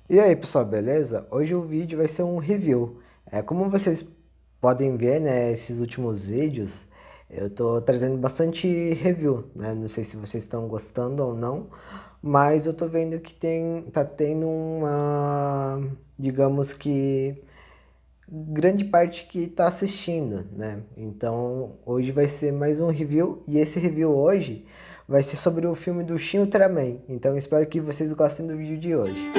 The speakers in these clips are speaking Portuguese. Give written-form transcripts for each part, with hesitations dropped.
E aí pessoal, beleza? Hoje o vídeo vai ser um review. Como vocês podem ver, né, esses últimos vídeos, eu tô trazendo bastante review, né? Não sei se vocês estão gostando ou não, mas eu tô vendo que tá tendo uma, digamos que, grande parte que tá assistindo, né? Então hoje vai ser mais um review, e esse review hoje vai ser sobre o filme do Shin Ultraman. Então eu espero que vocês gostem do vídeo de hoje.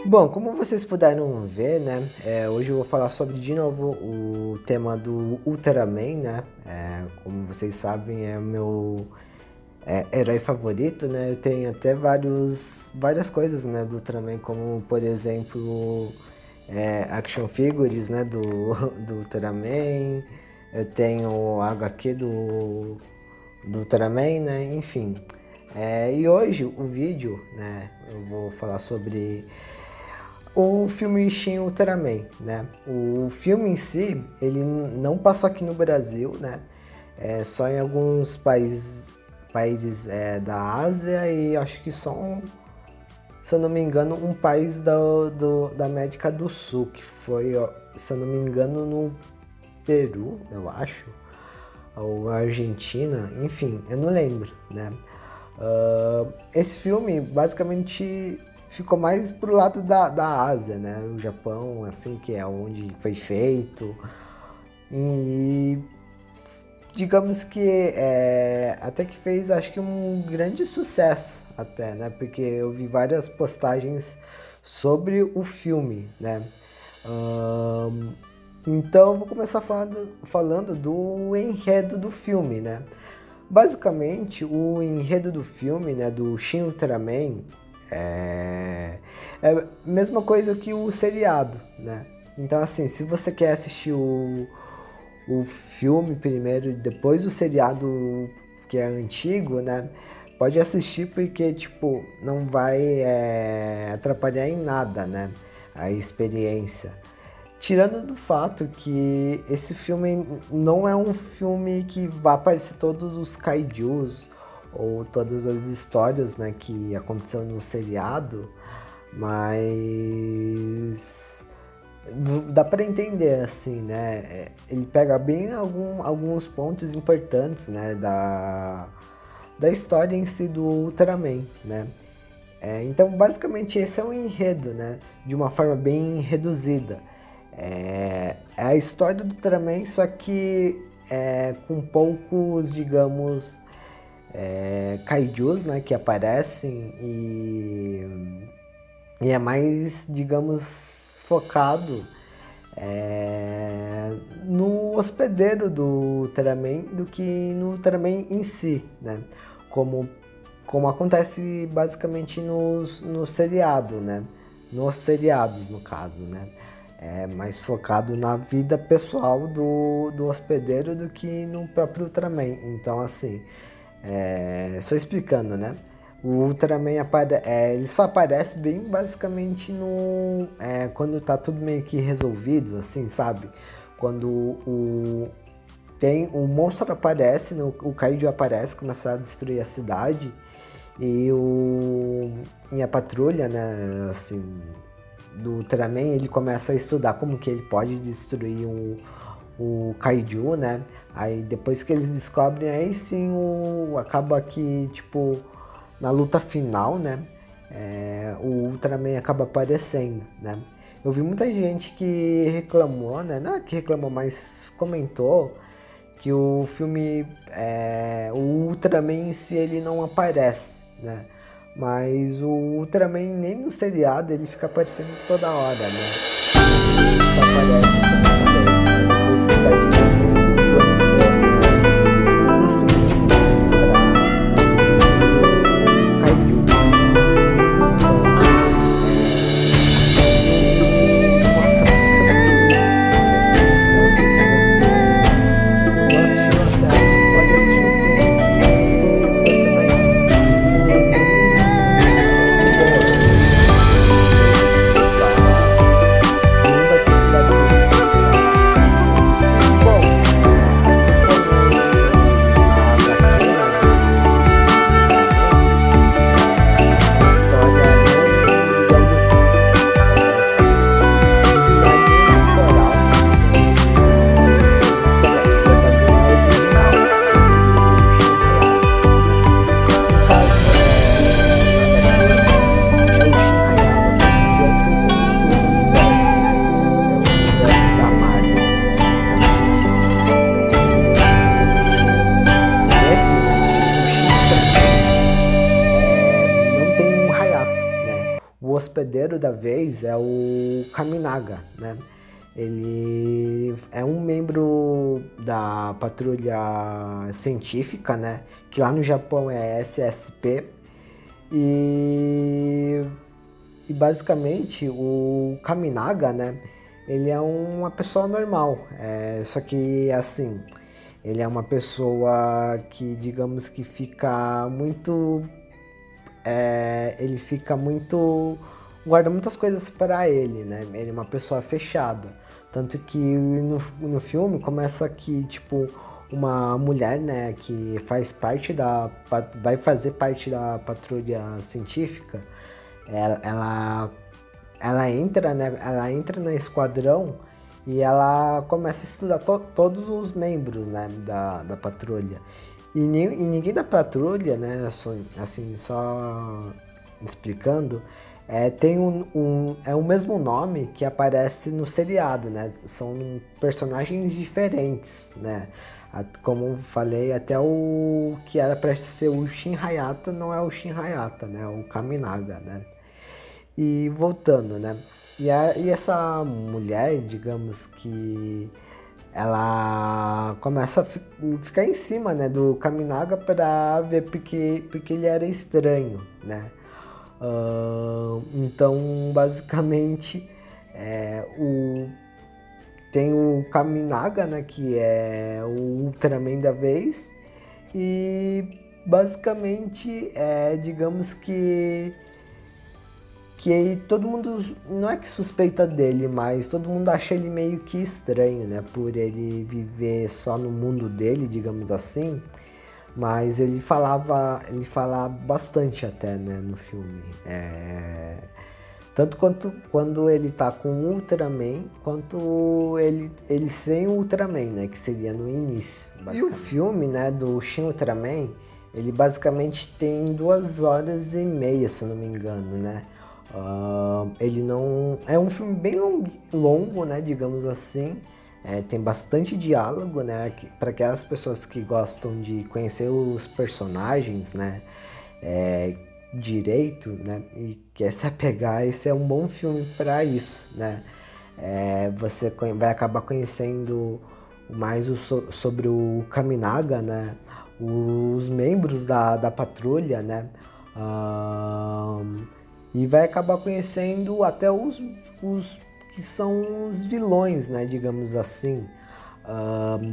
Bom, como vocês puderam ver, né, hoje eu vou falar sobre, de novo, o tema do Ultraman, né, como vocês sabem, é o meu herói favorito, né, eu tenho até várias coisas, né, do Ultraman, como, por exemplo, action figures, né, do Ultraman, eu tenho HQ do Ultraman, né, enfim. E hoje o vídeo, né, eu vou falar sobre o filme Shin Ultraman, né? O filme em si, ele não passou aqui no Brasil, né? Só em alguns países da Ásia e acho que só, se eu não me engano, um país da América do Sul, que foi, ó, se eu não me engano, no Peru, eu acho, ou Argentina, enfim, eu não lembro, né? Esse filme basicamente ficou mais pro lado da Ásia, né? O Japão, assim, que é onde foi feito. E digamos que até que fez, acho que um grande sucesso até, né? Porque eu vi várias postagens sobre o filme, né? Então eu vou começar falando do enredo do filme, né? Basicamente, o enredo do filme, né, do Shin Ultraman, é a mesma coisa que o seriado, né? Então, assim, se você quer assistir o filme primeiro e depois o seriado que é antigo, né? Pode assistir porque, tipo, não vai atrapalhar em nada, né? A experiência. Tirando do fato que esse filme não é um filme que vai aparecer todos os kaijus ou todas as histórias, né, que aconteceu no seriado, mas dá para entender assim, né? Ele pega bem alguns pontos importantes, né, da história em si do Ultraman, né? Então, basicamente, esse é o enredo, né? De uma forma bem reduzida. É a história do Ultraman, só que com poucos, digamos, kaijus, né, que aparecem e é mais, digamos, focado no hospedeiro do Ultraman do que no Ultraman em si, né? Como acontece basicamente no seriado, né? Nos seriados, no caso, né? É mais focado na vida pessoal do hospedeiro do que no próprio Ultraman. Então, assim, só explicando, né? O Ultraman ele só aparece bem basicamente quando tá tudo meio que resolvido, assim, sabe? Quando o monstro aparece, o Kaiju aparece, começa a destruir a cidade e a patrulha, né, assim, do Ultraman, ele começa a estudar como que ele pode destruir o Kaiju, né? Aí depois que eles descobrem, aí sim acaba que, tipo, na luta final, né? O Ultraman acaba aparecendo, né? Eu vi muita gente que reclamou, né? Não é que reclamou, mas comentou que o filme, o Ultraman em si, ele não aparece, né? Mas o Ultraman nem no seriado ele fica aparecendo toda hora, né? Ele só aparece, como eu falei, depois que dá de hospedeiro da vez é o Kaminaga, né? Ele é um membro da patrulha científica, né? Que lá no Japão é SSP. E, e basicamente o Kaminaga, né? Ele é uma pessoa normal. Só que assim, ele é uma pessoa que, digamos que fica muito ele fica muito. Guarda muitas coisas para ele, né? Ele é uma pessoa fechada. Tanto que no filme começa que, tipo, uma mulher, né, que faz parte vai fazer parte da patrulha científica, ela, ela, ela entra, né? Ela entra no esquadrão e ela começa a estudar todos os membros, né, da patrulha. E ninguém da patrulha, né, assim, só explicando, tem é o mesmo nome que aparece no seriado, né? São personagens diferentes, né? Como eu falei, até o que era para ser o Shin Hayata não é o Shin Hayata, né? É o Kaminaga, né? E voltando, né? E essa mulher, digamos que ela começa a ficar em cima, né, do Kaminaga para ver porque ele era estranho, né? Então, basicamente, tem o Kaminaga, né, que é o Ultraman da vez, e basicamente, digamos que aí todo mundo, não é que suspeita dele, mas todo mundo acha ele meio que estranho, né? Por ele viver só no mundo dele, digamos assim. Mas ele fala bastante até, né, no filme. Tanto quanto quando ele tá com o Ultraman, quanto ele sem o Ultraman, né? Que seria no início. E o filme, né, do Shin Ultraman, ele basicamente tem 2 horas e meia, se eu não me engano, né? Ele não. É um filme bem longo, né? Digamos assim. Tem bastante diálogo, né? Para aquelas pessoas que gostam de conhecer os personagens, né? Direito, né? E quer se apegar, esse é um bom filme para isso, né? Você vai acabar conhecendo mais sobre o Kaminaga, né? Os membros da patrulha, né? E vai acabar conhecendo até os que são os vilões, né, digamos assim,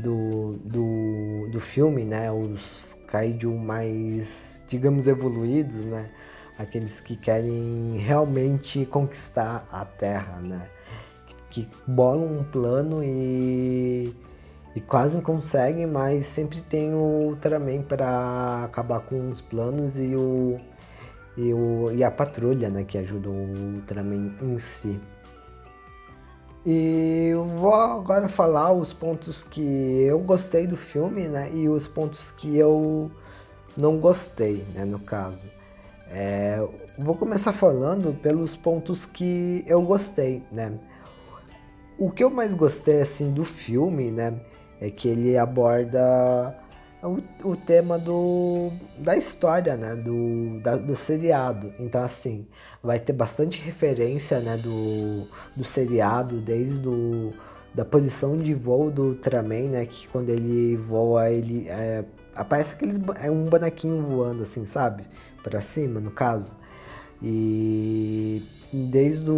do filme, né, os kaiju mais, digamos, evoluídos, né, aqueles que querem realmente conquistar a Terra, né, que bolam um plano e quase conseguem, mas sempre tem o Ultraman para acabar com os planos e a patrulha, né, que ajuda o Ultraman em si. E eu vou agora falar os pontos que eu gostei do filme, né, e os pontos que eu não gostei, né, no caso. Vou começar falando pelos pontos que eu gostei, né. O que eu mais gostei, assim, do filme, né, é que ele aborda o tema da história, né, do seriado. Então, assim, vai ter bastante referência, né, do seriado, desde da posição de voo do Ultraman, né, que quando ele voa, aparece um bonequinho voando, assim, sabe? Pra cima, no caso. E desde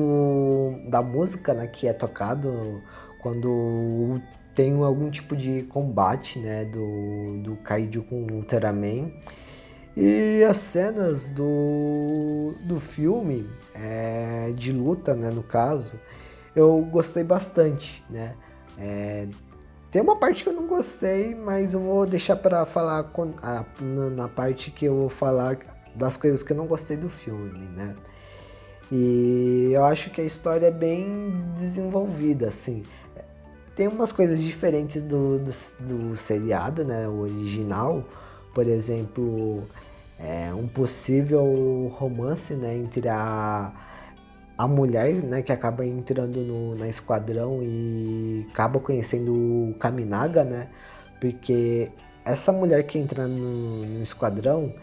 da música, né, que é tocado quando tem algum tipo de combate, né, do Kaiju com o Ultraman. E as cenas do filme, de luta, né, no caso, eu gostei bastante, né. Tem uma parte que eu não gostei, mas eu vou deixar para falar na parte que eu vou falar das coisas que eu não gostei do filme, né. E eu acho que a história é bem desenvolvida, assim. Tem umas coisas diferentes do seriado, né, o original. Por exemplo, um possível romance, né, entre a mulher, né, que acaba entrando na esquadrão e acaba conhecendo o Kaminaga, né, porque essa mulher que entra no esquadrão,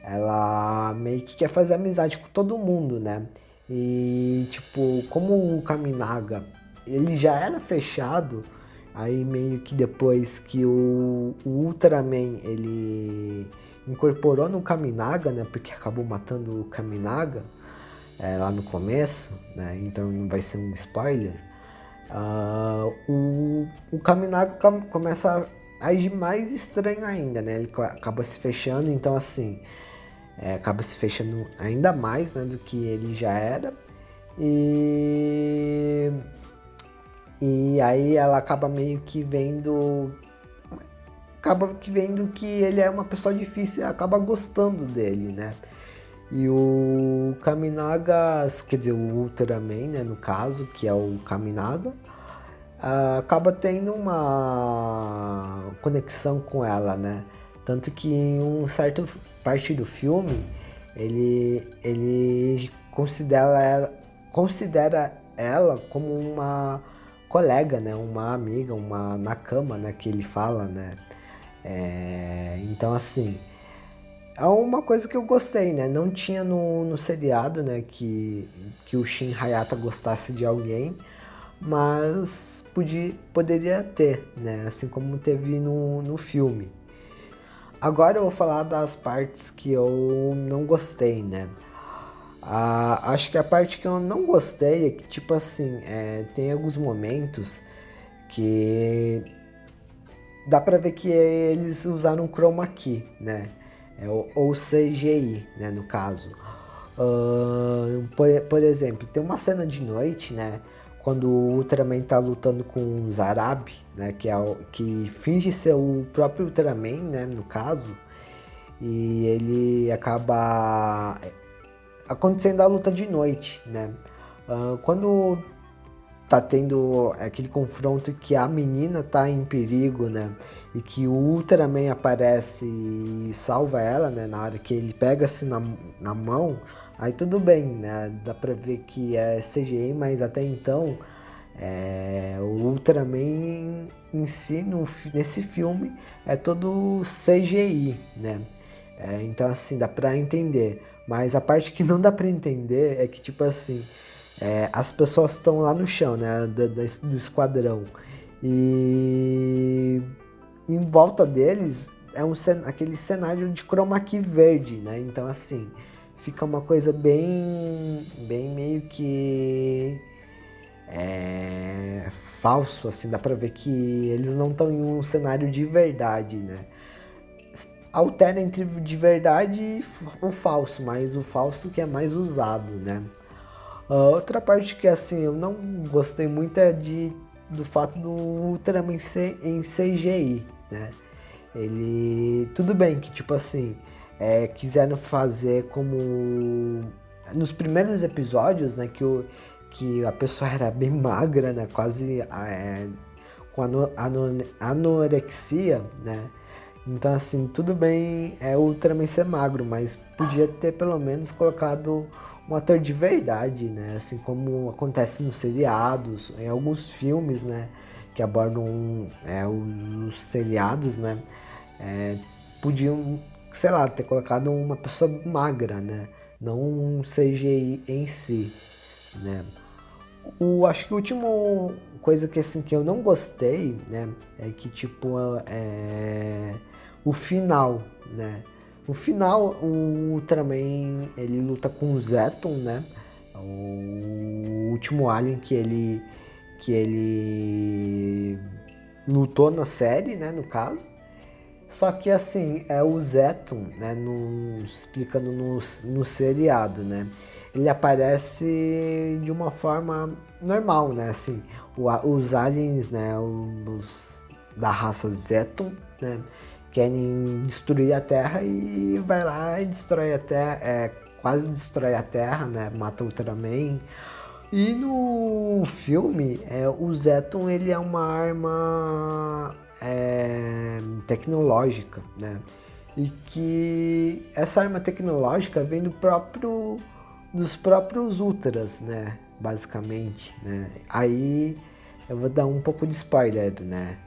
ela meio que quer fazer amizade com todo mundo, né, E, tipo, como o Kaminaga, ele já era fechado, aí meio que depois que o Ultraman, ele incorporou no Kaminaga, né, porque acabou matando o Kaminaga, lá no começo, né, então não vai ser um spoiler, o Kaminaga começa a agir mais estranho ainda, né, ele acaba se fechando, então assim, acaba se fechando ainda mais, né, do que ele já era. E, e aí ela acaba meio que vendo. Acaba que vendo que ele é uma pessoa difícil e acaba gostando dele, né? E o Kaminaga, quer dizer, o Ultraman, né, no caso, que é o Kaminaga, acaba tendo uma conexão com ela, né? Tanto que em um certo parte do filme, ele considera ela como uma colega, né? Uma amiga, uma nakama, né? Que ele fala, né? Então, assim, é uma coisa que eu gostei, né? Não tinha no seriado, né? Que o Shin Hayata gostasse de alguém, mas poderia ter, né? Assim como teve no filme. Agora eu vou falar das partes que eu não gostei, né? Acho que a parte que eu não gostei é que, tipo assim, tem alguns momentos que dá pra ver que eles usaram chroma key, né? Ou CGI, né, no caso. Por exemplo, tem uma cena de noite, né? Quando o Ultraman tá lutando com o Zarab, né? Que finge ser o próprio Ultraman, né? No caso. E ele acaba acontecendo a luta de noite, né? Quando tá tendo aquele confronto que a menina tá em perigo, né? E que o Ultraman aparece e salva ela, né? Na hora que ele pega assim na mão, aí tudo bem, né? Dá pra ver que é CGI, mas até então o Ultraman em si, nesse filme, é todo CGI, né? Então assim, dá pra entender. Mas a parte que não dá pra entender é que, tipo assim, as pessoas estão lá no chão, né, do esquadrão. E em volta deles é aquele cenário de chroma key verde, né? Então assim, fica uma coisa bem meio que falso, assim, dá pra ver que eles não estão em um cenário de verdade, né? Altera entre de verdade e o falso, mas o falso que é mais usado, né? Outra parte que assim eu não gostei muito é do fato do Ultraman ser em CGI, né? Ele tudo bem que tipo assim quiseram fazer como nos primeiros episódios, né? Que a pessoa era bem magra, né? Quase com anorexia, né? Então, assim, tudo bem o Ultraman ser magro, mas podia ter pelo menos colocado um ator de verdade, né? Assim como acontece nos seriados, em alguns filmes, né? Que abordam os seriados, né? Podiam, sei lá, ter colocado uma pessoa magra, né? Não um CGI em si, né? Acho que a última coisa que, assim, que eu não gostei, né? É que, tipo, o final, né? No final, o Ultraman, ele luta com o Zeton, né? O último alien que ele lutou na série, né? No caso. Só que, assim, o Zeton, né? Explicando no seriado, né? Ele aparece de uma forma normal, né? Assim, os aliens, né? Da raça Zeton, né? Querem destruir a Terra e vai lá e destrói a Terra, quase destrói a Terra, né? Mata o Ultraman. E no filme, o Zeton ele é uma arma tecnológica, né? E que essa arma tecnológica vem dos próprios Ultras, né? Basicamente, né? Aí eu vou dar um pouco de spoiler, né?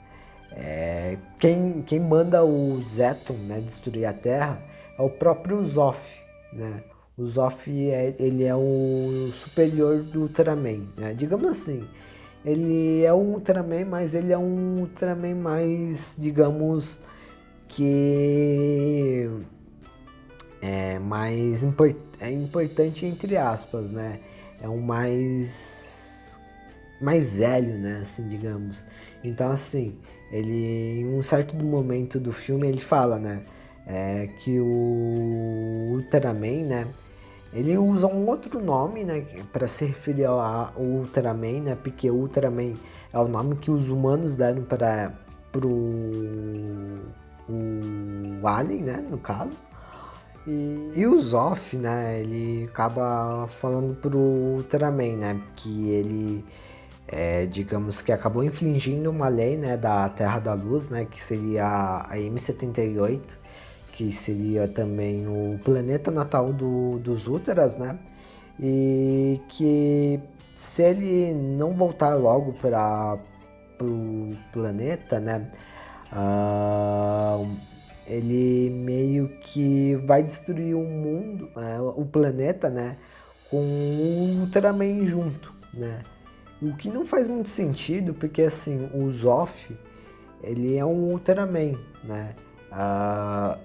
Quem manda o Zeton, né, destruir a Terra é o próprio Zoff, né? o Zoff ele é o superior do Ultraman, né? Digamos assim, ele é um Ultraman, mas ele é um Ultraman mais, digamos, que é importante entre aspas, né? É um mais velho, né? Assim, digamos. Então, assim, ele em um certo momento do filme ele fala, né? Que o Ultraman, né? Ele usa um outro nome, né, para se referir ao Ultraman, né, porque o Ultraman é o nome que os humanos deram para o Alien, né, no caso. E o Zoff, né, ele acaba falando pro Ultraman, né, que ele, digamos que acabou infringindo uma lei, né, da Terra da Luz, né, que seria a M78, que seria também o planeta natal dos Úteras, né, e que se ele não voltar logo para o planeta, né, ah, ele meio que vai destruir o mundo, o planeta, né? Com o Ultraman junto, né? O que não faz muito sentido, porque assim, o Zoff, ele é um Ultraman, né?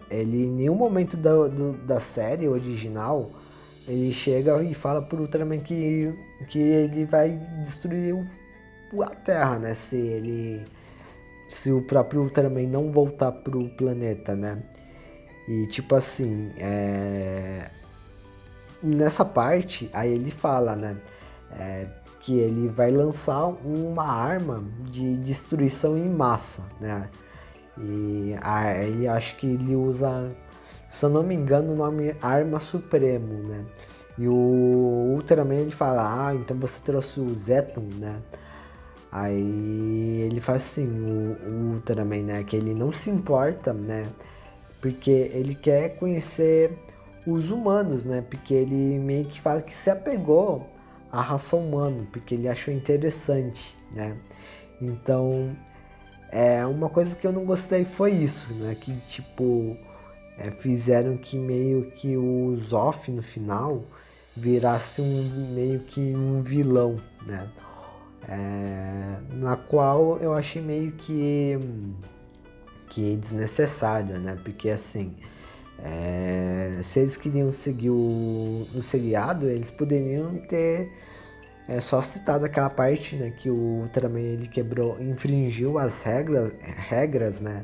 Ele em nenhum momento da série original, ele chega e fala pro Ultraman que ele vai destruir a Terra, né? Se o próprio Ultraman não voltar pro planeta, né? E tipo assim, nessa parte, aí ele fala, né? Que ele vai lançar uma arma de destruição em massa, né? E ele acho que ele usa, se eu não me engano, o nome Arma Supremo, né? E o Ultraman ele fala, então você trouxe o Zeton, né? Aí ele faz assim, o Ultraman, né? Que ele não se importa, né? Porque ele quer conhecer os humanos, né? Porque ele meio que fala que se apegou à raça humana, porque ele achou interessante, né? Então, uma coisa que eu não gostei foi isso, né? Que tipo, fizeram que meio que o Zoff no final virasse meio que um vilão, né? Na qual eu achei meio que desnecessário, né? Porque assim, se eles queriam seguir o seriado, eles poderiam ter só citado aquela parte, né? Que o Ultraman ele infringiu as regras, né?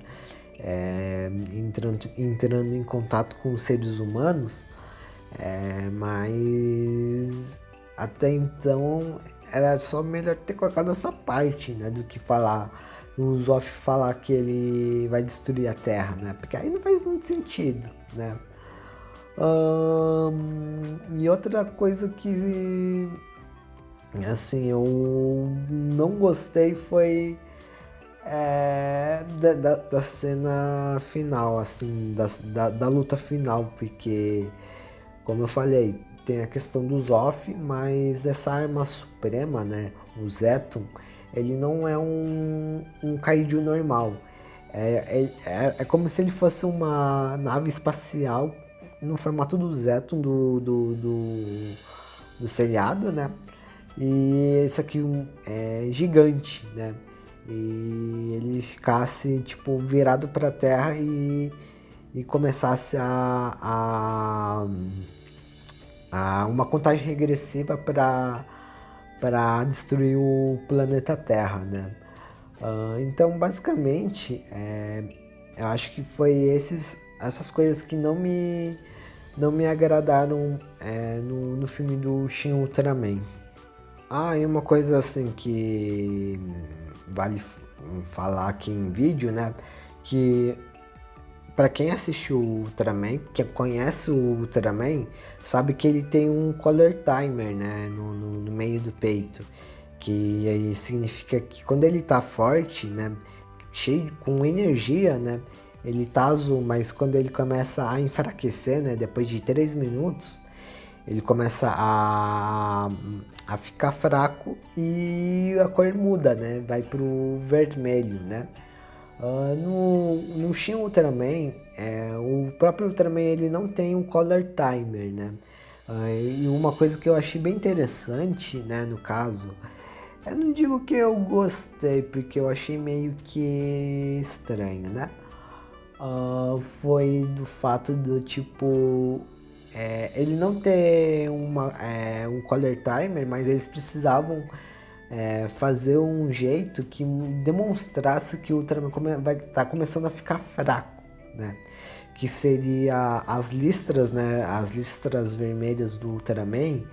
Entrando em contato com os seres humanos, mas até então era só melhor ter colocado essa parte, né, do que o Zoff falar que ele vai destruir a Terra, né, porque aí não faz muito sentido, né. E outra coisa que, assim, eu não gostei foi da cena final, assim, da luta final, porque, como eu falei, tem a questão do Zoff, mas essa arma suprema, né, o Zeton, ele não é um Kaiju normal. É como se ele fosse uma nave espacial no formato do Zeton do seriado, né? E isso aqui é gigante, né? E ele ficasse tipo virado para a Terra e começasse a uma contagem regressiva para destruir o planeta Terra, né? Então, basicamente, eu acho que foi essas coisas que não me agradaram no filme do Shin Ultraman. E uma coisa assim que vale falar aqui em vídeo, né? Que para quem assistiu o Ultraman, que conhece o Ultraman, sabe que ele tem um color timer, né? No meio do peito. Que aí significa que quando ele tá forte, né? Cheio, com energia, né? Ele tá azul, mas quando ele começa a enfraquecer, né? Depois de 3 minutos, ele começa a ficar fraco e a cor muda, né? Vai pro vermelho, né? No Shin Ultraman, o próprio Ultraman ele não tem um color timer, né? E uma coisa que eu achei bem interessante, né, no caso, eu não digo que eu gostei, porque eu achei meio que estranho, né? Foi do fato do tipo, ele não ter um color timer, mas eles precisavam fazer um jeito que demonstrasse que o Ultraman vai estar começando a ficar fraco, né? Que seria as listras, né? As listras vermelhas do Ultraman,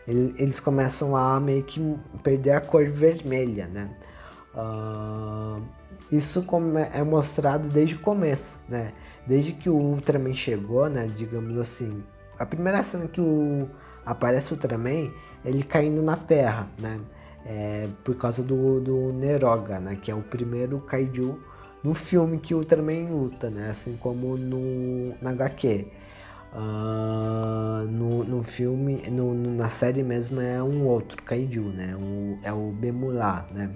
eles começam a meio que perder a cor vermelha, né? Isso é mostrado desde o começo, né? Desde que o Ultraman chegou, né? Digamos assim, a primeira cena que aparece o Ultraman, ele caindo na Terra, né? Por causa do Neroga, né? Que é o primeiro Kaiju no filme que o Ultraman luta, né? Assim como na HQ. No filme, na série mesmo é um outro Kaiju, né? É o Bemula, né?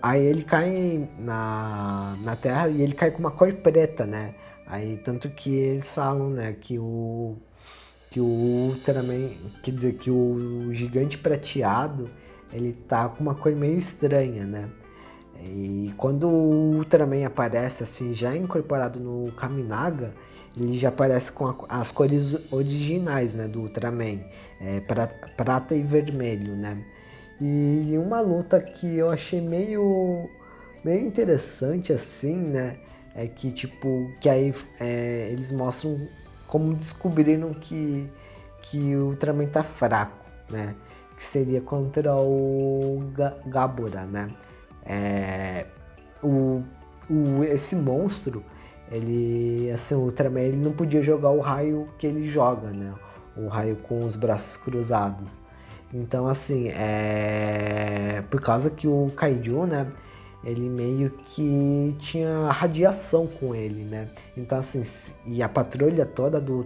Aí ele cai na Terra e ele cai com uma cor preta, né? Aí tanto que eles falam, né, que o Ultraman, quer dizer, que o gigante prateado, ele tá com uma cor meio estranha, né? E quando o Ultraman aparece assim, já incorporado no Kaminaga, ele já aparece com as cores originais, né, do Ultraman, prata e vermelho, né? E uma luta que eu achei meio interessante assim, né? É que tipo, que aí eles mostram como descobriram que o Ultraman tá fraco, né? Que seria contra o Gabora, né? É, esse monstro, ele, assim, o Ultraman, ele não podia jogar o raio que ele joga, né? O raio com os braços cruzados. Então, assim, por causa que o Kaiju, né? Ele meio que tinha radiação com ele, né? Então, assim, e a patrulha toda do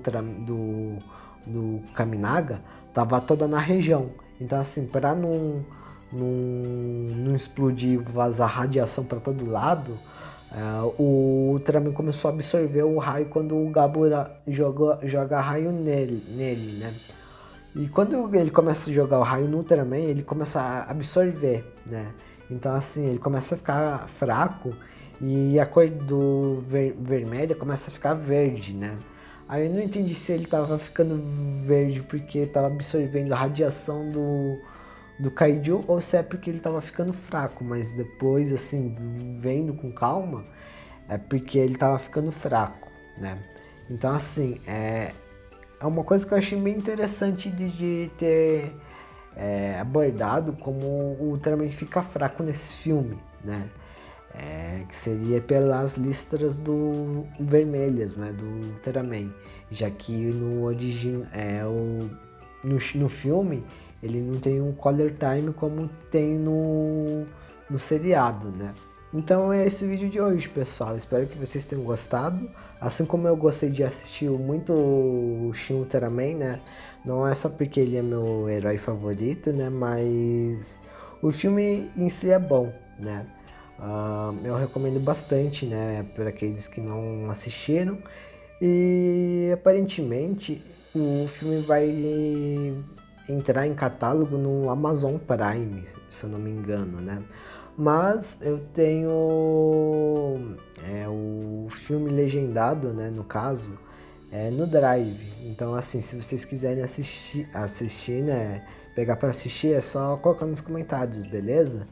Kaminaga tava toda na região. Então, assim, para não explodir, vazar radiação para todo lado, o Ultraman começou a absorver o raio quando o Gabura joga raio nele, né? E quando ele começa a jogar o raio no Ultraman, ele começa a absorver, né? Então assim, ele começa a ficar fraco e a cor do vermelha começa a ficar verde, né? Aí eu não entendi se ele tava ficando verde porque tava absorvendo a radiação do Kaiju ou se é porque ele tava ficando fraco, mas depois, assim, vendo com calma, é porque ele tava ficando fraco, né? Então, assim, é uma coisa que eu achei bem interessante de ter abordado como o Ultraman fica fraco nesse filme, né? Que seria pelas listras vermelhas, né, do Ultraman, já que no filme ele não tem um color time como tem no seriado, né? Então é esse vídeo de hoje, pessoal. Espero que vocês tenham gostado. Assim como eu gostei de assistir muito o Shin Ultraman, né? Não é só porque ele é meu herói favorito, né? Mas o filme em si é bom, né? Eu recomendo bastante, né? Para aqueles que não assistiram. E aparentemente o filme vai entrar em catálogo no Amazon Prime, se eu não me engano, né? Mas eu tenho o filme legendado, né, no caso, no Drive. Então, assim, se vocês quiserem assistir, né, pegar para assistir, é só colocar nos comentários, beleza?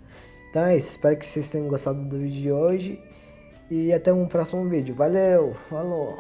Então é isso, espero que vocês tenham gostado do vídeo de hoje e até um próximo vídeo. Valeu, falou!